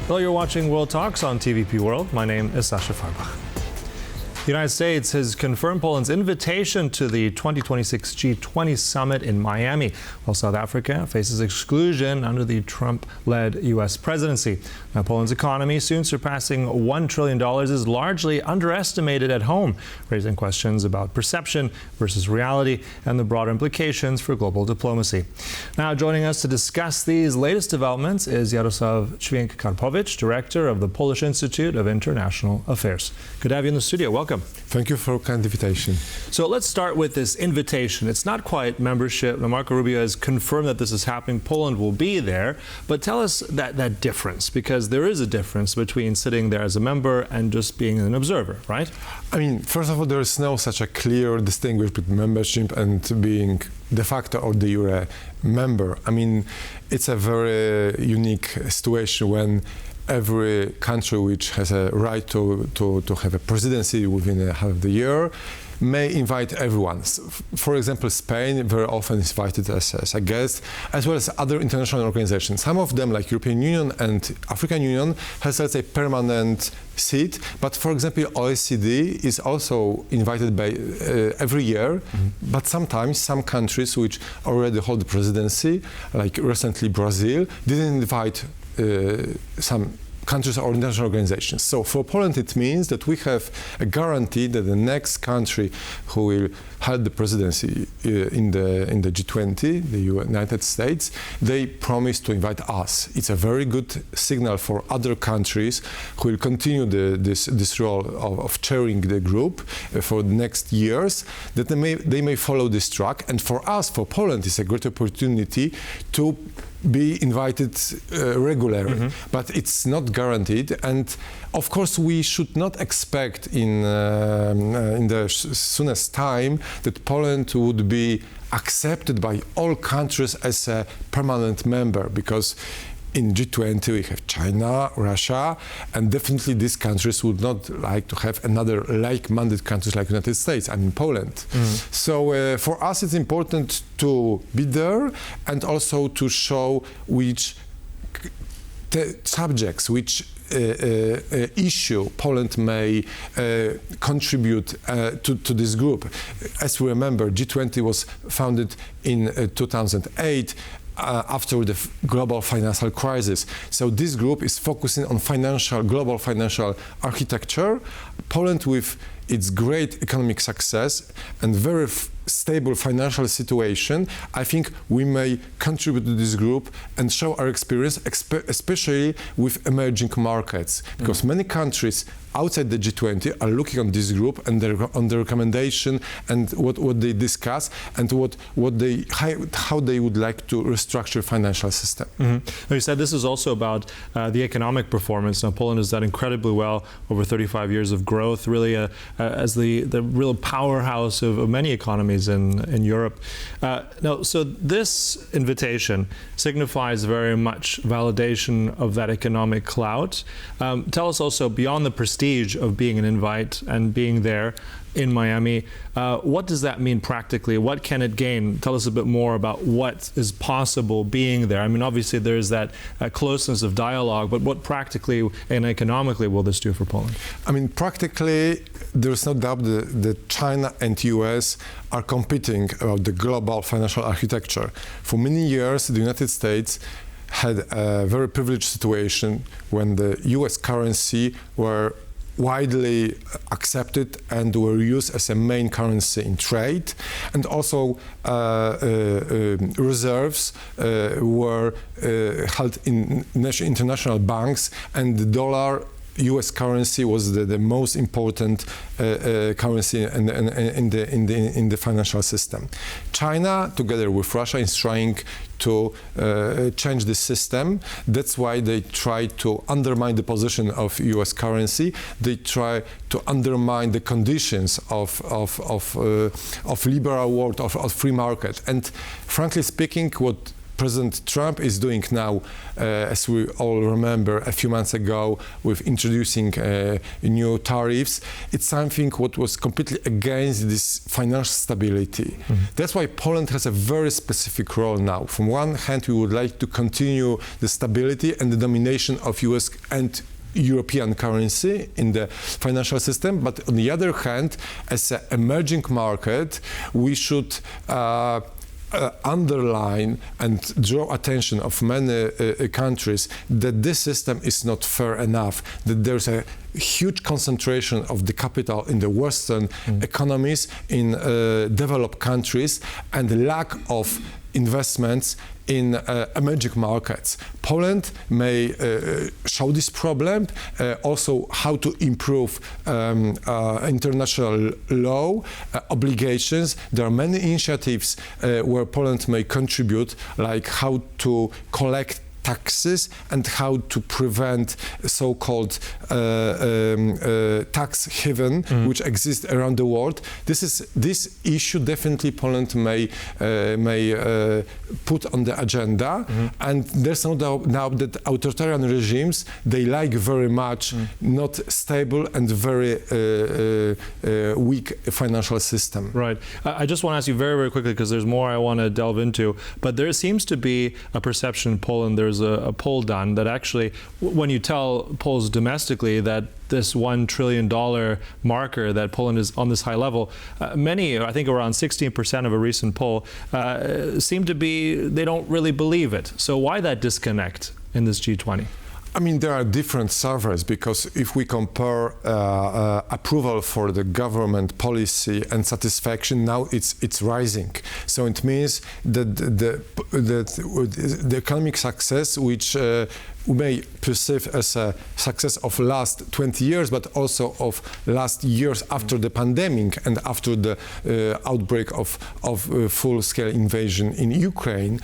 Hello, you're watching World Talks on TVP World. My name is Sasha Farbach. The United States has confirmed Poland's invitation to the 2026 G20 summit in Miami, while South Africa faces exclusion under the Trump-led U.S. presidency. Now, Poland's economy, soon surpassing $1 trillion, is largely underestimated at home, raising questions about perception versus reality and the broader implications for global diplomacy. Now, joining us to discuss these latest developments is Jarosław Ćwiek-Karpowicz, Director of the Polish Institute of International Affairs. Good to have you in the studio. Welcome. Thank you for a kind invitation. So let's start with this invitation. It's not quite membership. Now, Marco Rubio has confirmed that this is happening. Poland will be there. But tell us that difference, because there is a difference between sitting there as a member and just being an observer, right? I mean, first of all, there is no such a clear distinction between membership and being de facto or de jure member. I mean, it's a very unique situation when every country which has a right to have a presidency within a half of the year may invite everyone. For example, Spain very often is invited as a guest, as well as other international organizations. Some of them, like European Union and African Union, has, let's say, permanent seat. But for example, OECD is also invited by every year. Mm-hmm. But sometimes some countries which already hold the presidency, like recently Brazil, didn't invite some countries or international organizations. So for Poland, it means that we have a guarantee that the next country who will hold the presidency in the G20, the United States, they promise to invite us. It's a very good signal for other countries who will continue this role of chairing the group for the next years, that they may follow this track. And for us, for Poland, it's a great opportunity to be invited regularly, mm-hmm. But it's not guaranteed. And of course, we should not expect in the soonest time that Poland would be accepted by all countries as a permanent member, because in G20 we have China, Russia, and definitely these countries would not like to have another like-minded countries like the United States, I mean Poland. Mm. So for us it's important to be there and also to show which subjects, which issue Poland may contribute to this group. As we remember, G20 was founded in 2008 after the global financial crisis. So this group is focusing on global financial architecture. Poland, with its great economic success and very stable financial situation, I think we may contribute to this group and show our experience, especially with emerging markets, because many countries outside the G20 are looking on this group and on their recommendation and what they discuss and how they would like to restructure financial system. Mm-hmm. You said this is also about the economic performance. Now, Poland has done incredibly well over 35 years of growth, really as the real powerhouse of many economies in Europe. So this invitation signifies very much validation of that economic clout. Tell us also, beyond the prestige of being an invite and being there in Miami, what does that mean practically? What can it gain? Tell us a bit more about what is possible being there. I mean, obviously there's that closeness of dialogue, but what practically and economically will this do for Poland? I mean, practically, there's no doubt that China and US are competing about the global financial architecture. For many years, the United States had a very privileged situation when the US currency were widely accepted and were used as a main currency in trade, and also reserves were held in international banks, and the dollar US currency was the most important currency in the financial system. China, together with Russia, is trying to change the system. That's why they try to undermine the position of US currency. They try to undermine the conditions of liberal world, of free market. And frankly speaking, what President Trump is doing now, as we all remember a few months ago, with introducing new tariffs, it's something what was completely against this financial stability. That's why Poland has a very specific role now. From one hand, we would like to continue the stability and the domination of US and European currency in the financial system, but on the other hand, as an emerging market, we should underline and draw attention of many countries that this system is not fair enough, that there's a huge concentration of the capital in the Western economies, in developed countries, and the lack of investments in emerging markets. Poland may show this problem, also how to improve international law obligations. There are many initiatives where Poland may contribute, like how to collect taxes and how to prevent so-called tax haven which exist around the world. This issue definitely Poland may put on the agenda, and there's no doubt that authoritarian regimes, they like very much not stable and very weak financial system. Right. I just want to ask you very, very quickly, because there's more I want to delve into, but there seems to be a perception in Poland, there's a poll done that actually, when you tell Poles domestically that this $1 trillion marker, that Poland is on this high level, many, I think around 16% of a recent poll, seem to be, they don't really believe it. So why that disconnect in this G20? I mean, there are different surveys, because if we compare approval for the government policy and satisfaction, now it's rising. So it means that the economic success, which we may perceive as a success of last 20 years, but also of last years after the pandemic and after the outbreak of full-scale invasion in Ukraine,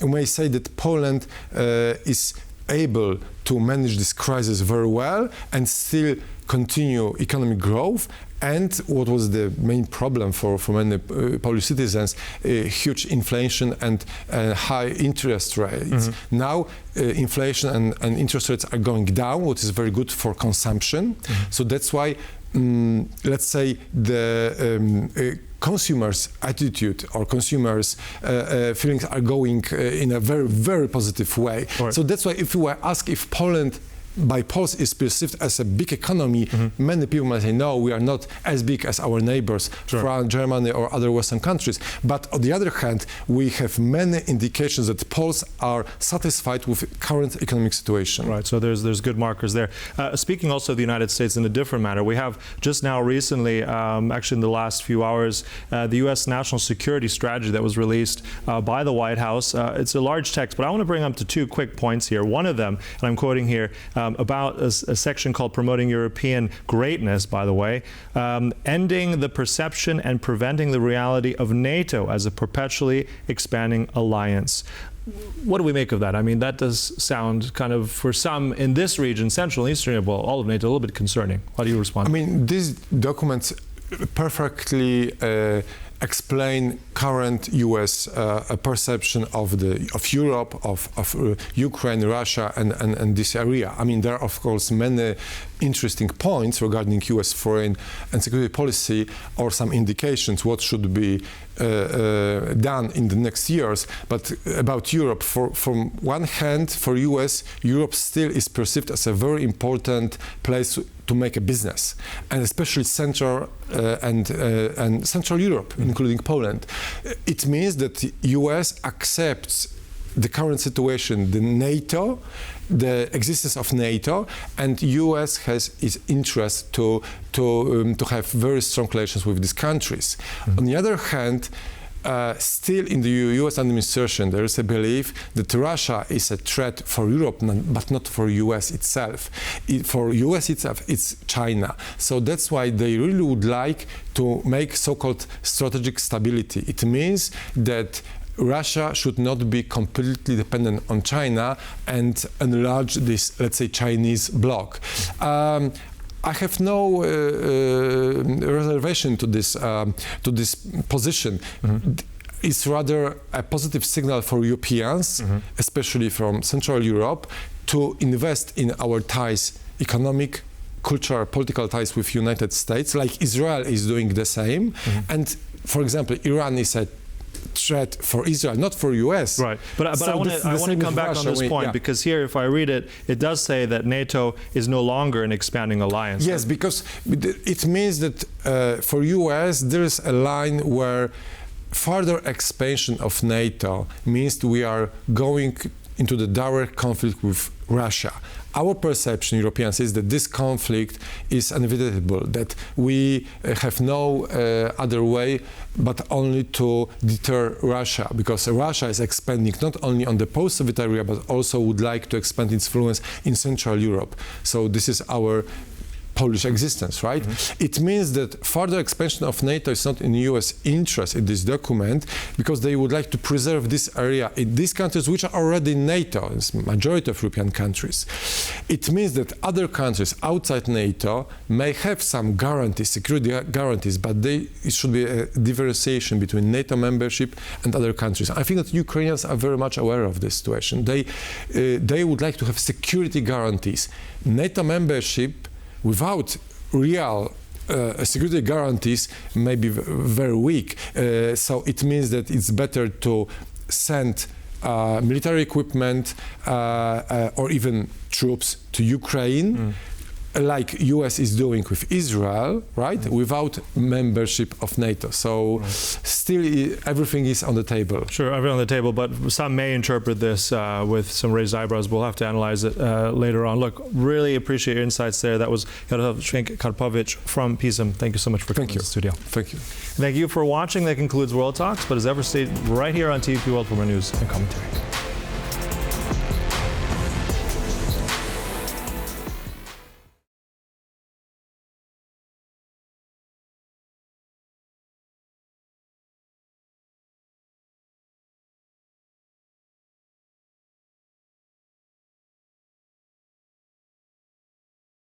we may say that Poland is able to manage this crisis very well and still continue economic growth. And what was the main problem for many Polish citizens, huge inflation and high interest rates. Now inflation and interest rates are going down, which is very good for consumption. So that's why, let's say, the consumers' attitude or consumers' feelings are going in a very, very positive way. Right. So that's why if you were asked if Poland by Poles is perceived as a big economy, many people might say, no, we are not as big as our neighbors, France, Germany, or other Western countries. But on the other hand, we have many indications that Poles are satisfied with current economic situation. Right, so there's good markers there. Speaking also of the United States in a different manner, we have just now recently, actually in the last few hours, the U.S. National Security Strategy that was released by the White House. It's a large text, but I want to bring up to two quick points here. One of them, and I'm quoting here, about a section called Promoting European Greatness, by the way, ending the perception and preventing the reality of NATO as a perpetually expanding alliance. What do we make of that? I mean, that does sound kind of, for some in this region, Central and Eastern, well, all of NATO, a little bit concerning. How do you respond? I mean, these documents perfectly explain current U.S. perception of Europe, of Ukraine, Russia, and this area. I mean, there are, of course, many interesting points regarding U.S. foreign and security policy, or some indications what should be done in the next years. But about Europe, from one hand, for U.S., Europe still is perceived as a very important place to make a business, and especially Central and Central Europe, including Poland. It means that the U.S. accepts the current situation, the NATO, the existence of NATO, and U.S. has its interest to have very strong relations with these countries. On the other hand, still in the U.S. administration, there is a belief that Russia is a threat for Europe, but not for U.S. itself. For U.S. itself, it's China. So that's why they really would like to make so-called strategic stability. It means that Russia should not be completely dependent on China and enlarge this, let's say, Chinese bloc. I have no reservation to this position. is rather a positive signal for Europeans, especially from Central Europe, to invest in our ties, economic, cultural, political ties with United States, like Israel is doing the same. And for example, Iran is a threat for Israel, not for US. Right, but So I want to come back on this point, because here, if I read it, it does say that NATO is no longer an expanding alliance. Yes, because it means that for US there is a line where further expansion of NATO means we are going into the direct conflict with Russia. Our perception, Europeans, is that this conflict is inevitable, that we have no other way but only to deter Russia, because Russia is expanding not only on the post-Soviet area, but also would like to expand its influence in Central Europe. So this is our Polish existence, right? It means that further expansion of NATO is not in US interest in this document, because they would like to preserve this area in these countries which are already in NATO, it's majority of European countries. It means that other countries outside NATO may have some guarantees, security guarantees, but it should be a differentiation between NATO membership and other countries. I think that Ukrainians are very much aware of this situation. They would like to have security guarantees. NATO membership without real security guarantees may be very weak. So it means that it's better to send military equipment or even troops to Ukraine, like US is doing with Israel, right? Without membership of NATO. So still everything is on the table. Sure, everything on the table, but some may interpret this with some raised eyebrows. We'll have to analyze it later on. Look, really appreciate your insights there. That was Jarosław Ćwiek-Karpowicz from PISM. Thank you so much for coming to the studio. Thank you. Thank you for watching. That concludes World Talks, but as ever, stay right here on TVP World for more news and commentary.